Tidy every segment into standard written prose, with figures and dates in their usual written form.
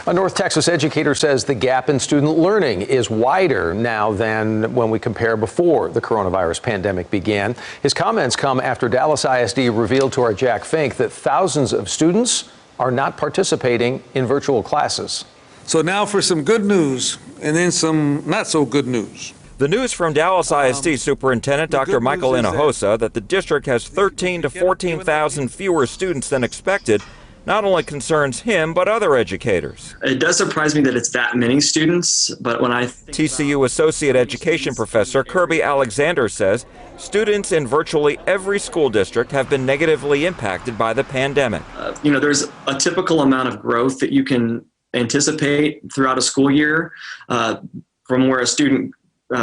A North Texas educator says the gap in student learning is wider now than when we compare before the coronavirus pandemic began. His comments come after Dallas ISD revealed to our Jack Fink that thousands of students are not participating in virtual classes. So now for some good news and then some not so good news. The news from Dallas ISD Superintendent Dr. Michael Inohosa that the district has 13,000 to 14,000 fewer students than expected not only concerns him, but other educators. It does surprise me that it's that many students, but when I TCU Associate Education Professor Kirby Alexander says students in virtually every school district have been negatively impacted by the pandemic. There's a typical amount of growth that you can anticipate throughout a school year from where a student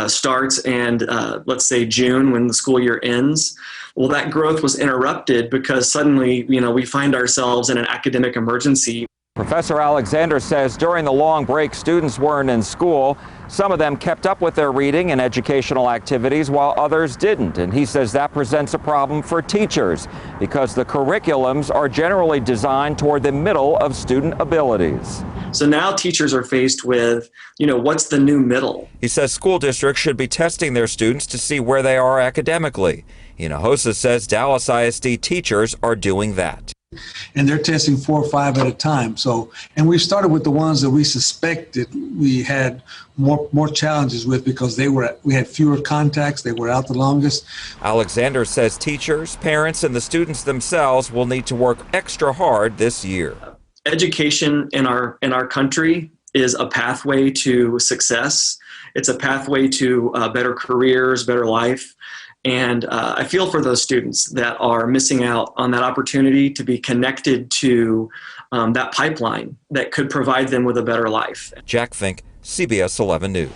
starts and let's say June when the school year ends. Well, that growth was interrupted because suddenly, we find ourselves in an academic emergency. Professor Alexander says during the long break, students weren't in school. Some of them kept up with their reading and educational activities while others didn't. And he says that presents a problem for teachers because the curriculums are generally designed toward the middle of student abilities. So now teachers are faced with, what's the new middle? He says school districts should be testing their students to see where they are academically. Inohosa says Dallas ISD teachers are doing that. And they're testing 4 or 5 at a time. And we started with the ones that we suspected we had more challenges with because we had fewer contacts, they were out the longest. Alexander says teachers, parents, and the students themselves will need to work extra hard this year. Education in our country is a pathway to success. It's a pathway to better careers, better life. And I feel for those students that are missing out on that opportunity to be connected to that pipeline that could provide them with a better life. Jack Fink, CBS 11 News.